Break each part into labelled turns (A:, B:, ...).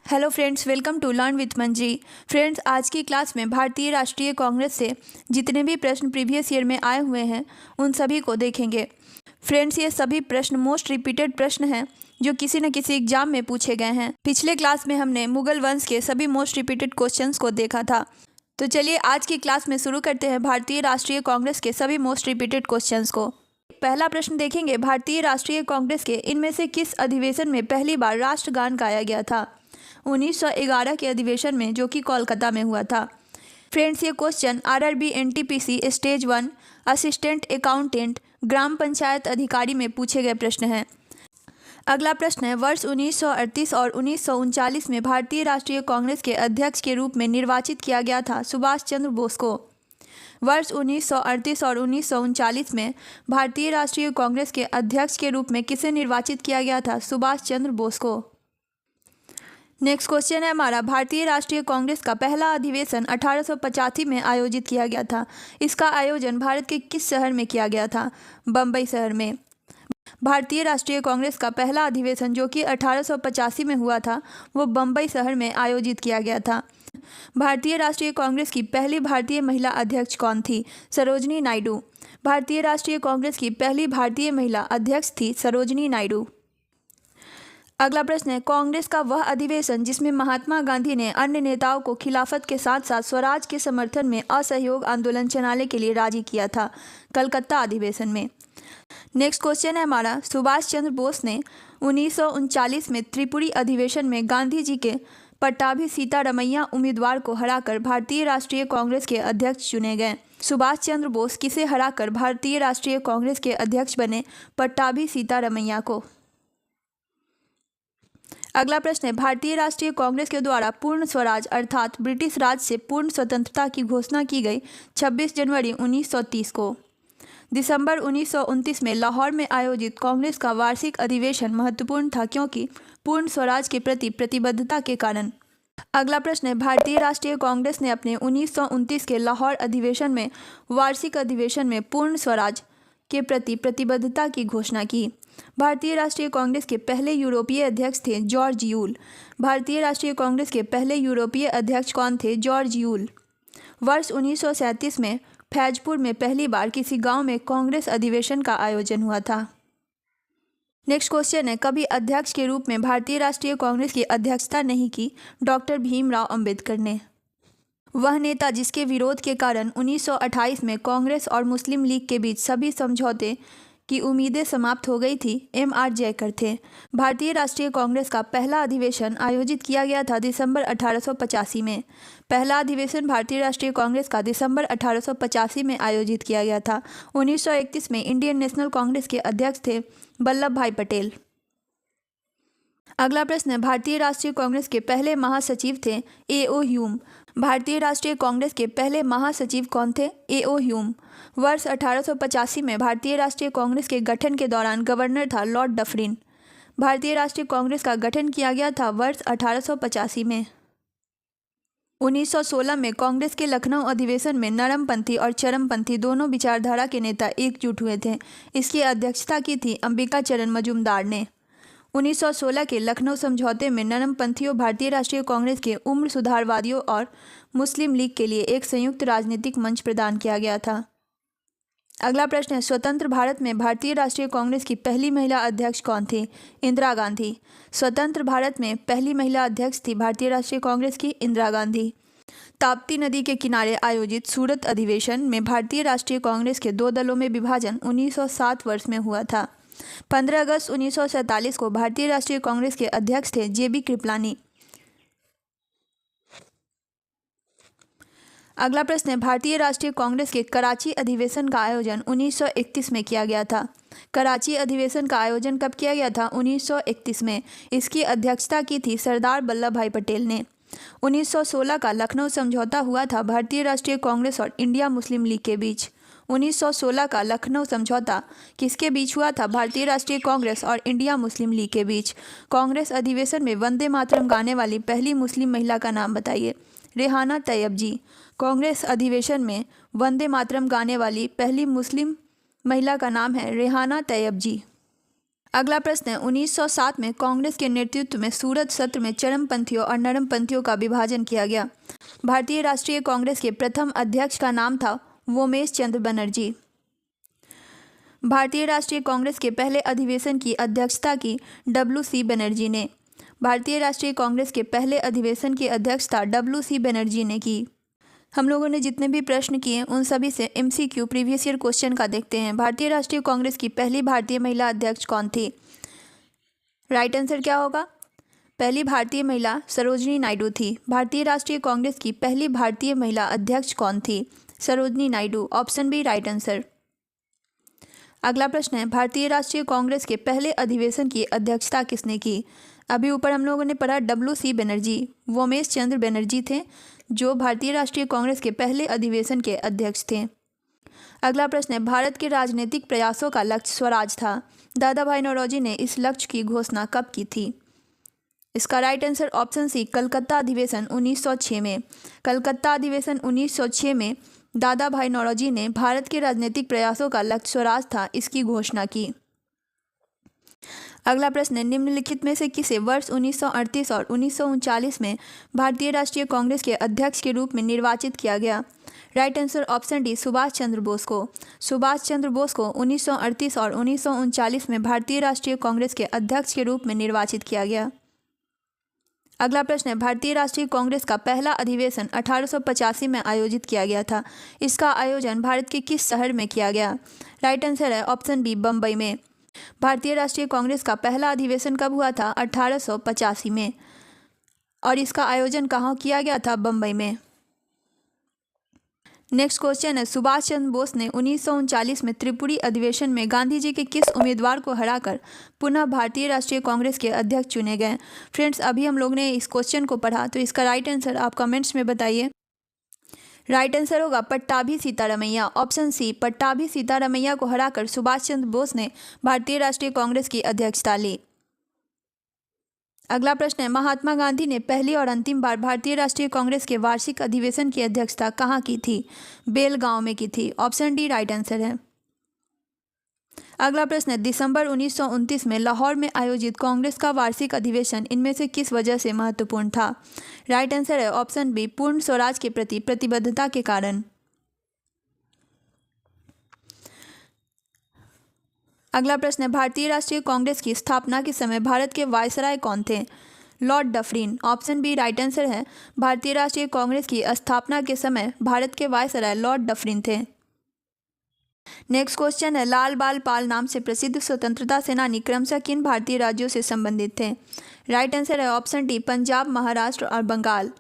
A: Hello friends, welcome to learn with Manji. Friends, आज की class में भारतीय राष्ट्रीय कांग्रेस से जितने भी प्रश्न प्रीवियस ईयर में आए हुए हैं उन सभी को देखेंगे। फ्रेंड्स, ये सभी प्रश्न मोस्ट रिपीटेड प्रश्न हैं जो किसी न किसी एग्जाम में पूछे गए हैं। पिछले क्लास में हमने मुगल वंश के सभी मोस्ट रिपीटेड क्वेश्चंस को देखा था। तो चलिए आज की क्लास में शुरू करते हैं भारतीय राष्ट्रीय कांग्रेस के सभी मोस्ट रिपीटेड क्वेश्चंस को। पहला प्रश्न देखेंगे, भारतीय राष्ट्रीय कांग्रेस के इनमें से किस अधिवेशन में पहली बार राष्ट्रगान गाया गया था? 1911 के अधिवेशन में, जो कि कोलकाता में हुआ था। फ्रेंड्स, ये question RRB NTPC stage 1 assistant accountant ग्राम पंचायत अधिकारी में पूछे गए प्रश्न हैं। अगला प्रश्न है, वर्ष 1938 और 1939 में भारतीय राष्ट्रीय कांग्रेस के अध्यक्ष के रूप में निर्वाचित किया गया था सुभाष चंद्र बोस को। वर्ष 1938 और 1939 में भारतीय राष्ट्रीय कांग्रेस के अध्यक्ष के रूप में किसे निर्वाचित किया गया था? सुभाष चंद्र बोस को। नेक्स्ट क्वेश्चन है हमारा, भारतीय राष्ट्रीय कांग्रेस का पहला अधिवेशन 1885 में आयोजित किया गया था। इसका आयोजन भारत के किस शहर में किया गया था? बम्बई शहर में। भारतीय राष्ट्रीय कांग्रेस का पहला अधिवेशन जो कि 1885 में हुआ था वो बम्बई शहर में आयोजित किया गया था। भारतीय राष्ट्रीय कांग्रेस की पहली भारतीय महिला अध्यक्ष कौन थी? सरोजनी नायडू। भारतीय राष्ट्रीय कांग्रेस की पहली भारतीय महिला अध्यक्ष थी सरोजनी नायडू। अगला प्रश्न है, कांग्रेस का वह अधिवेशन जिसमें महात्मा गांधी ने अन्य नेताओं को खिलाफत के साथ साथ स्वराज के समर्थन में असहयोग आंदोलन चलाने के लिए राजी किया था? कलकत्ता अधिवेशन में। नेक्स्ट क्वेश्चन है हमारा, सुभाष चंद्र बोस ने 1939 में त्रिपुरी अधिवेशन में गांधी जी के पट्टाभी सीतारमैया उम्मीदवार को हराकर भारतीय राष्ट्रीय कांग्रेस के अध्यक्ष चुने गए। सुभाष चंद्र बोस किसे हराकर भारतीय राष्ट्रीय कांग्रेस के अध्यक्ष बने? पट्टाभी सीतारमैया को। अगला प्रश्न है, भारतीय राष्ट्रीय कांग्रेस के द्वारा पूर्ण स्वराज अर्थात ब्रिटिश राज से पूर्ण स्वतंत्रता की घोषणा की गई 26 जनवरी 1930 को। दिसंबर 1929 में लाहौर में आयोजित कांग्रेस का वार्षिक अधिवेशन महत्वपूर्ण था क्योंकि पूर्ण स्वराज के प्रति प्रतिबद्धता के कारण। अगला प्रश्न है, भारतीय राष्ट्रीय कांग्रेस ने अपने 1929 के लाहौर अधिवेशन में वार्षिक अधिवेशन में पूर्ण स्वराज के प्रति प्रतिबद्धता की घोषणा की। भारतीय राष्ट्रीय कांग्रेस के पहले यूरोपीय अध्यक्ष थे जॉर्ज यूल। भारतीय राष्ट्रीय कांग्रेस के पहले यूरोपीय अध्यक्ष कौन थे? George Yule. वर्ष 1937 में फैजपुर में पहली बार किसी गांव में कांग्रेस अधिवेशन का आयोजन हुआ था। नेक्स्ट क्वेश्चन है, कभी अध्यक्ष के रूप में भारतीय राष्ट्रीय कांग्रेस की अध्यक्षता नहीं की डॉक्टर भीमराव अंबेडकर ने। वह नेता जिसके विरोध के कारण 1928 में कांग्रेस और मुस्लिम लीग के बीच सभी समझौते की उम्मीदें समाप्त हो गई थी, M.R. जयकर थे। भारतीय राष्ट्रीय कांग्रेस का पहला अधिवेशन आयोजित किया गया था दिसंबर 1885 में। पहला अधिवेशन भारतीय राष्ट्रीय कांग्रेस का दिसंबर 1885 में आयोजित किया गया था। 1931 में इंडियन नेशनल कांग्रेस के अध्यक्ष थे वल्लभ भाई पटेल। अगला प्रश्न है, भारतीय राष्ट्रीय कांग्रेस के पहले महासचिव थे A.O. ह्यूम। भारतीय राष्ट्रीय कांग्रेस के पहले महासचिव कौन थे? A.O. ह्यूम। वर्ष 1885 में भारतीय राष्ट्रीय कांग्रेस के गठन के दौरान गवर्नर था लॉर्ड डफरिन। भारतीय राष्ट्रीय कांग्रेस का गठन किया गया था वर्ष 1885 में। 1916 में कांग्रेस के लखनऊ अधिवेशन में नरमपंथी और चरमपंथी दोनों विचारधारा के नेता एकजुट हुए थे। इसकी अध्यक्षता की थी अंबिका चरण मजूमदार ने। 1916 के लखनऊ समझौते में नरमपंथियों भारतीय राष्ट्रीय कांग्रेस के उम्र सुधारवादियों और मुस्लिम लीग के लिए एक संयुक्त राजनीतिक मंच प्रदान किया गया था। अगला प्रश्न है, स्वतंत्र भारत में भारतीय राष्ट्रीय कांग्रेस की पहली महिला अध्यक्ष कौन थी? इंदिरा गांधी। स्वतंत्र भारत में पहली महिला अध्यक्ष थी भारतीय राष्ट्रीय कांग्रेस की इंदिरा गांधी। ताप्ती नदी के किनारे आयोजित सूरत अधिवेशन में भारतीय राष्ट्रीय कांग्रेस के दो दलों में विभाजन 1907 वर्ष में हुआ था। 15 अगस्त 1947 को भारतीय राष्ट्रीय कांग्रेस के अध्यक्ष थे JB कृपलानी। अगला प्रश्न है, भारतीय राष्ट्रीय कांग्रेस के कराची अधिवेशन का आयोजन 1931 में किया गया था। कराची अधिवेशन का आयोजन कब किया गया था? 1931 में। इसकी अध्यक्षता की थी सरदार वल्लभ भाई पटेल ने। 1916 का लखनऊ समझौता हुआ था भारतीय राष्ट्रीय कांग्रेस और इंडिया मुस्लिम लीग के बीच। 1916 का लखनऊ समझौता किसके बीच हुआ था? भारतीय राष्ट्रीय कांग्रेस और इंडिया मुस्लिम लीग के बीच। कांग्रेस अधिवेशन में वंदे मातरम गाने वाली पहली मुस्लिम महिला का नाम बताइए। रेहाना तैयब जी। कांग्रेस अधिवेशन में वंदे मातरम गाने वाली पहली मुस्लिम महिला का नाम है रेहाना तैयब जी। अगला प्रश्न है 1907 में कांग्रेस के नेतृत्व में सूरत सत्र में चरमपंथियों और नरमपंथियों का विभाजन किया गया। भारतीय राष्ट्रीय कांग्रेस के प्रथम अध्यक्ष का नाम था वोमेश चंद्र बनर्जी। भारतीय राष्ट्रीय कांग्रेस के पहले अधिवेशन की अध्यक्षता की WC बनर्जी ने। भारतीय राष्ट्रीय कांग्रेस के पहले अधिवेशन की अध्यक्षता WC बनर्जी ने की। हम लोगों ने जितने भी प्रश्न किए उन सभी से MCQ प्रीवियस ईयर क्वेश्चन का देखते हैं। भारतीय राष्ट्रीय कांग्रेस की पहली भारतीय महिला अध्यक्ष कौन थी? राइट आंसर क्या होगा? पहली भारतीय महिला सरोजनी नायडू थी। भारतीय राष्ट्रीय कांग्रेस की पहली भारतीय महिला अध्यक्ष कौन थी? Sarojini Naidu. Option B right answer. अगला प्रश्न है भारतीय राष्ट्रीय कांग्रेस के पहले अधिवेशन की अध्यक्षता किसने की? अभी ऊपर हम लोगों ने पढ़ा WC बनर्जी, वोमेश चंद्र बनर्जी थे जो भारतीय राष्ट्रीय कांग्रेस के पहले अधिवेशन के अध्यक्ष थे। अगला प्रश्न है भारत के राजनीतिक प्रयासों का लक्ष्य स्वराज था। दादा भाई नौरोजी ने इस लक्ष्य की घोषणा कब की थी? इसका right answer option C Calcutta अधिवेशन 1906 में। कलकत्ता अधिवेशन 1906 में दादा भाई नौरोजी ने भारत के राजनीतिक प्रयासों का लक्ष्य स्वराज था इसकी घोषणा की। अगला प्रश्न है निम्नलिखित में से किसे वर्ष 1938 और 1939 में भारतीय राष्ट्रीय कांग्रेस के अध्यक्ष के रूप में निर्वाचित किया गया? Right answer option D Subhash Chandra Bose को। सुभाष चंद्र बोस को 1938 और 1939 में भारतीय राष्ट्रीय कांग्रेस के अध्यक्ष के रूप में निर्वाचित किया गया। अगला प्रश्न है भारतीय राष्ट्रीय कांग्रेस का पहला अधिवेशन 1885 में आयोजित किया गया था। इसका आयोजन भारत के किस शहर में किया गया? राइट आंसर है ऑप्शन बी बम्बई में। भारतीय राष्ट्रीय कांग्रेस का पहला अधिवेशन कब हुआ था? 1885 में। और इसका आयोजन कहाँ किया गया था? बम्बई में। नेक्स्ट क्वेश्चन है सुभाष चंद्र बोस ने 1939 में त्रिपुरी अधिवेशन में गांधी जी के किस उम्मीदवार को हराकर पुनः भारतीय राष्ट्रीय कांग्रेस के अध्यक्ष चुने गए? फ्रेंड्स अभी हम लोग ने इस क्वेश्चन को पढ़ा तो इसका राइट आंसर आप कमेंट्स में बताइए। राइट आंसर होगा पट्टाभी सीतारमैया। ऑप्शन सी पट्टाभी सीतारमैया को हराकर सुभाष चंद्र बोस ने भारतीय राष्ट्रीय कांग्रेस की अध्यक्षता ली। अगला प्रश्न है महात्मा गांधी ने पहली और अंतिम बार भारतीय राष्ट्रीय कांग्रेस के वार्षिक अधिवेशन की अध्यक्षता कहाँ की थी? बेलगांव में की थी। ऑप्शन डी राइट आंसर है। अगला प्रश्न है दिसंबर 1929 में लाहौर में आयोजित कांग्रेस का वार्षिक अधिवेशन इनमें से किस वजह से महत्वपूर्ण था? राइट आंसर है ऑप्शन बी पूर्ण स्वराज के प्रति प्रतिबद्धता के कारण। अगला प्रश्न है भारतीय राष्ट्रीय कांग्रेस की स्थापना के समय भारत के वायसराय कौन थे? Lord Dufferin. Option B right answer है। भारतीय राष्ट्रीय कांग्रेस की स्थापना के समय भारत के वायसराय लॉर्ड डफरिन थे। नेक्स्ट क्वेश्चन है लाल बाल पाल नाम से प्रसिद्ध स्वतंत्रता सेनानी क्रमशः किन भारतीय राज्यों से संबंधित थे? राइट आंसर है ऑप्शन डी पंजाब, महाराष्ट्र और बंगाल।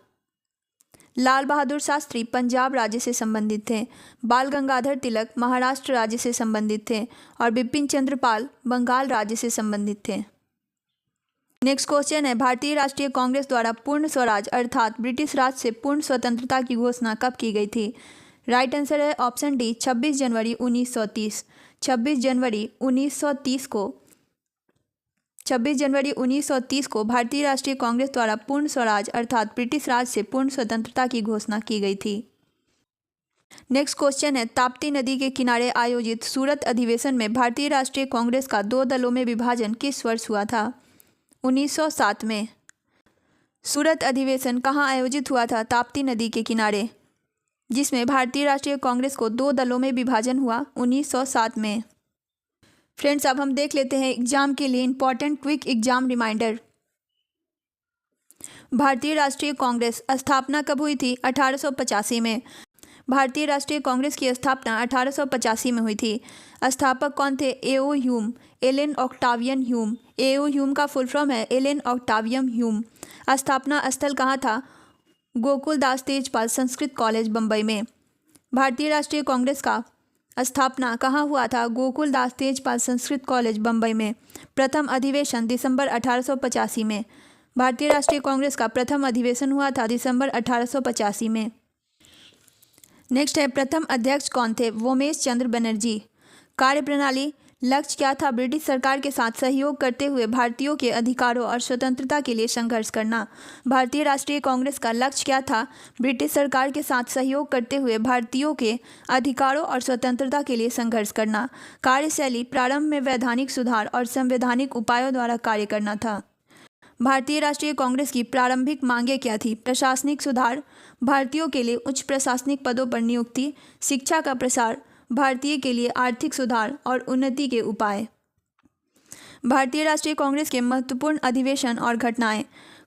A: लाल बहादुर शास्त्री पंजाब राज्य से संबंधित थे। बाल गंगाधर तिलक महाराष्ट्र राज्य से संबंधित थे और बिपिन चंद्र पाल बंगाल राज्य से संबंधित थे। नेक्स्ट क्वेश्चन है भारतीय राष्ट्रीय कांग्रेस द्वारा पूर्ण स्वराज अर्थात ब्रिटिश राज से पूर्ण स्वतंत्रता की घोषणा कब की गई थी? राइट आंसर है ऑप्शन डी 26 जनवरी 1930। 26 जनवरी 1930 को भारतीय राष्ट्रीय कांग्रेस द्वारा पूर्ण स्वराज अर्थात ब्रिटिश राज से पूर्ण स्वतंत्रता की घोषणा की गई थी। नेक्स्ट क्वेश्चन है ताप्ती नदी के किनारे आयोजित सूरत अधिवेशन में भारतीय राष्ट्रीय कांग्रेस का 2 दलों में विभाजन किस वर्ष हुआ था? 1907 में। सूरत अधिवेशन कहाँ आयोजित हुआ था? ताप्ती नदी के किनारे, जिसमें भारतीय राष्ट्रीय कांग्रेस को 2 दलों में विभाजन हुआ 1907 में। फ्रेंड्स अब हम देख लेते हैं एग्जाम के लिए इंपॉर्टेंट क्विक एग्जाम रिमाइंडर। भारतीय राष्ट्रीय कांग्रेस स्थापना कब हुई थी? 1885 में। भारतीय राष्ट्रीय कांग्रेस की स्थापना 1885 में हुई थी। स्थापक कौन थे? A.O. Hume, Allan Octavian Hume. A.O. Hume का फुल फॉर्म है एलन ऑक्टावियम ह्यूम। स्थापना स्थल कहाँ था? गोकुल दास तेजपाल संस्कृत कॉलेज बम्बई में। भारतीय राष्ट्रीय कांग्रेस का स्थापना कहाँ हुआ था? गोकुल दास तेजपाल संस्कृत कॉलेज बम्बई में। प्रथम अधिवेशन दिसंबर 1885 में। भारतीय राष्ट्रीय कांग्रेस का प्रथम अधिवेशन हुआ था दिसंबर 1885 में। नेक्स्ट है प्रथम अध्यक्ष कौन थे? वोमेश चंद्र बनर्जी। कार्यप्रणाली लक्ष्य क्या था? ब्रिटिश सरकार के साथ सहयोग करते हुए भारतीयों के अधिकारों और स्वतंत्रता के लिए संघर्ष करना। भारतीय राष्ट्रीय कांग्रेस का लक्ष्य क्या था? ब्रिटिश सरकार के साथ सहयोग करते हुए भारतीयों के अधिकारों और स्वतंत्रता के लिए संघर्ष करना। कार्यशैली प्रारंभ में वैधानिक सुधार और संवैधानिक उपायों द्वारा कार्य करना था। भारतीय राष्ट्रीय कांग्रेस की प्रारंभिक मांगें क्या थी? प्रशासनिक सुधार, भारतीयों के लिए उच्च प्रशासनिक पदों पर नियुक्ति, शिक्षा का प्रसार, भारतीय के लिए आर्थिक सुधार और उन्नति के उपाय। भारतीय राष्ट्रीय कांग्रेस के महत्वपूर्ण अधिवेशन और घटनाएं।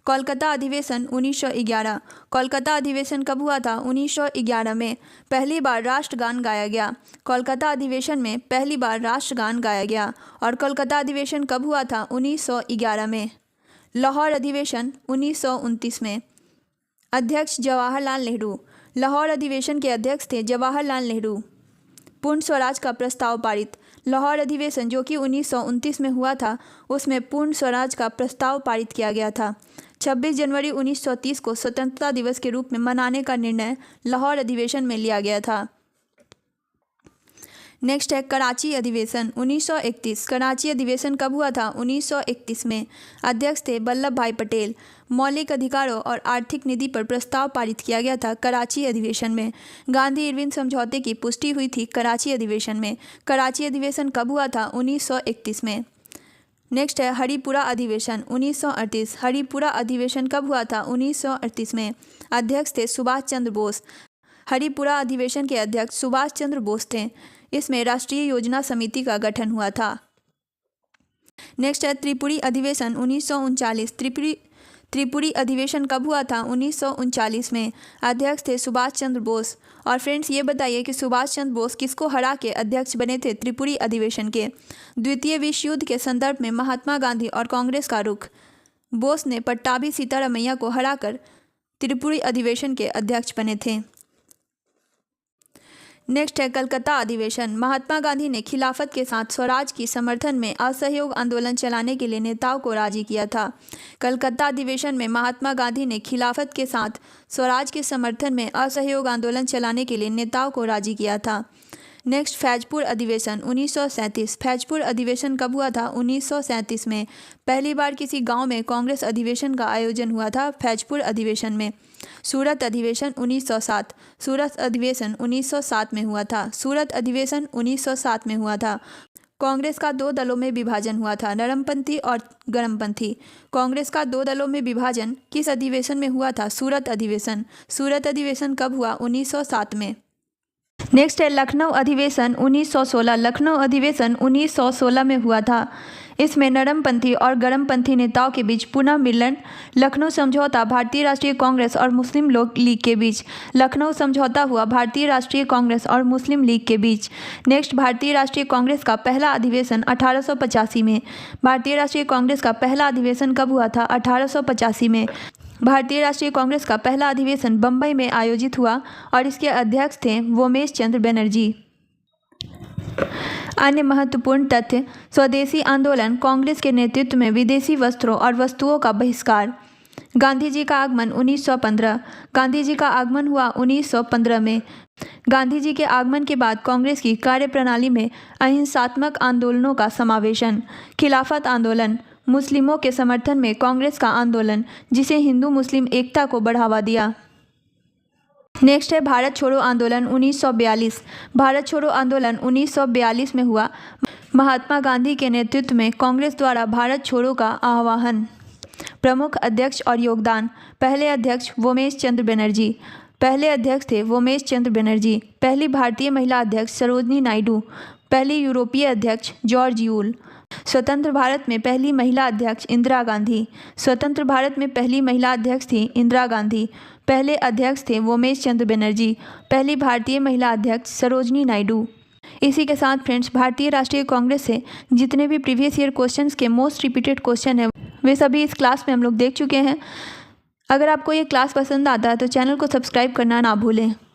A: कोलकाता अधिवेशन 1911। कोलकाता अधिवेशन कब हुआ था? 1911 में पहली बार राष्ट्रगान गाया गया। कोलकाता अधिवेशन में पहली बार राष्ट्रगान गाया गया। और कोलकाता अधिवेशन कब हुआ था? 1911 में। लाहौर अधिवेशन 1929 में। अध्यक्ष जवाहरलाल नेहरू। लाहौर अधिवेशन के अध्यक्ष थे जवाहरलाल नेहरू। पूर्ण स्वराज का प्रस्ताव पारित। लाहौर अधिवेशन जो कि 1929 में हुआ था, उसमें पूर्ण स्वराज का प्रस्ताव पारित किया गया था। 26 जनवरी 1930 को स्वतंत्रता दिवस के रूप में मनाने का निर्णय लाहौर अधिवेशन में लिया गया था। नेक्स्ट है कराची अधिवेशन 1931। कराची अधिवेशन कब हुआ था? 1931 में। अध्यक्ष थे वल्लभ भाई पटेल। मौलिक अधिकारों और आर्थिक नीति पर प्रस्ताव पारित किया गया था कराची अधिवेशन में। गांधी इरविन समझौते की पुष्टि हुई थी कराची अधिवेशन में। कराची अधिवेशन कब हुआ था? 1931 में। नेक्स्ट है हरिपुरा अधिवेशन 1938। हरिपुरा अधिवेशन कब हुआ था? 1938 में। अध्यक्ष थे सुभाष चंद्र बोस। हरिपुरा अधिवेशन के अध्यक्ष सुभाष चंद्र बोस थे। इसमें राष्ट्रीय योजना समिति का गठन हुआ था। नेक्स्ट है त्रिपुरी अधिवेशन 1939। त्रिपुरी अधिवेशन कब हुआ था? 1939 में। अध्यक्ष थे सुभाष चंद्र बोस। और फ्रेंड्स ये बताइए कि सुभाष चंद्र बोस किसको हरा के अध्यक्ष बने थे त्रिपुरी अधिवेशन के? द्वितीय विश्व युद्ध के संदर्भ में महात्मा गांधी और कांग्रेस का रुख। बोस ने पट्टाभी सीतारामैया को हराकर त्रिपुरी अधिवेशन के अध्यक्ष बने थे। नेक्स्ट है कलकत्ता अधिवेशन। महात्मा गांधी ने खिलाफत के साथ स्वराज की समर्थन में असहयोग आंदोलन चलाने के लिए नेताओं को राजी किया था। कलकत्ता अधिवेशन में महात्मा गांधी ने खिलाफत के साथ स्वराज के समर्थन में असहयोग आंदोलन चलाने के लिए नेताओं को राजी किया था। नेक्स्ट फैजपुर अधिवेशन 1937। फैजपुर अधिवेशन कब हुआ था? 1937 में। पहली बार किसी गांव में कांग्रेस अधिवेशन का आयोजन हुआ था फैजपुर अधिवेशन में। सूरत अधिवेशन 1907। सूरत अधिवेशन 1907 में हुआ था। सूरत अधिवेशन 1907 में हुआ था। कांग्रेस का 2 दलों में विभाजन हुआ था, नरमपंथी और गरमपंथी। कांग्रेस का 2 दलों में विभाजन किस अधिवेशन में हुआ था? सूरत अधिवेशन। सूरत अधिवेशन कब हुआ? 1907 में। नेक्स्ट है लखनऊ अधिवेशन 1916। लखनऊ अधिवेशन 1916 में हुआ था। इसमें नरमपंथी और गरमपंथी नेताओं के बीच पुनः मिलन। लखनऊ समझौता भारतीय राष्ट्रीय कांग्रेस और मुस्लिम लीग के बीच। लखनऊ समझौता हुआ भारतीय राष्ट्रीय कांग्रेस और मुस्लिम लीग के बीच। नेक्स्ट भारतीय राष्ट्रीय कांग्रेस का पहला अधिवेशन 1885 में। भारतीय राष्ट्रीय कांग्रेस का पहला अधिवेशन कब हुआ था? 1885 में। भारतीय राष्ट्रीय कांग्रेस का पहला अधिवेशन बम्बई में आयोजित हुआ और इसके अध्यक्ष थे वोमेश चंद्र बनर्जी। अन्य महत्वपूर्ण तथ्य: स्वदेशी आंदोलन, कांग्रेस के नेतृत्व में विदेशी वस्त्रों और वस्तुओं का बहिष्कार। गांधी जी का आगमन 1915। गांधी जी का आगमन हुआ 1915 में। गांधी जी के आगमन के बाद कांग्रेस की कार्यप्रणाली में अहिंसात्मक आंदोलनों का समावेशन। खिलाफत आंदोलन, मुस्लिमों के समर्थन में कांग्रेस का आंदोलन जिसे हिंदू मुस्लिम एकता को बढ़ावा दिया। नेक्स्ट है भारत छोड़ो आंदोलन 1942। भारत छोड़ो आंदोलन 1942 में हुआ। महात्मा गांधी के नेतृत्व में कांग्रेस द्वारा भारत छोड़ो का आह्वान। प्रमुख अध्यक्ष और योगदान: पहले अध्यक्ष वोमेश चंद्र बनर्जी। पहले अध्यक्ष थे वोमेश चंद्र बनर्जी। पहली भारतीय महिला अध्यक्ष सरोजनी नायडू। पहली यूरोपीय अध्यक्ष जॉर्ज यूल। स्वतंत्र भारत में पहली महिला अध्यक्ष इंदिरा गांधी। स्वतंत्र भारत में पहली महिला अध्यक्ष थी इंदिरा गांधी। पहले अध्यक्ष थे वोमेश चंद्र बनर्जी। पहली भारतीय महिला अध्यक्ष सरोजनी नायडू। इसी के साथ फ्रेंड्स भारतीय राष्ट्रीय कांग्रेस से जितने भी प्रीवियस ईयर क्वेश्चंस के मोस्ट रिपीटेड क्वेश्चन है वे सभी इस क्लास में हम लोग देख चुके हैं। अगर आपको ये क्लास पसंद आता है तो चैनल को सब्सक्राइब करना ना भूलें।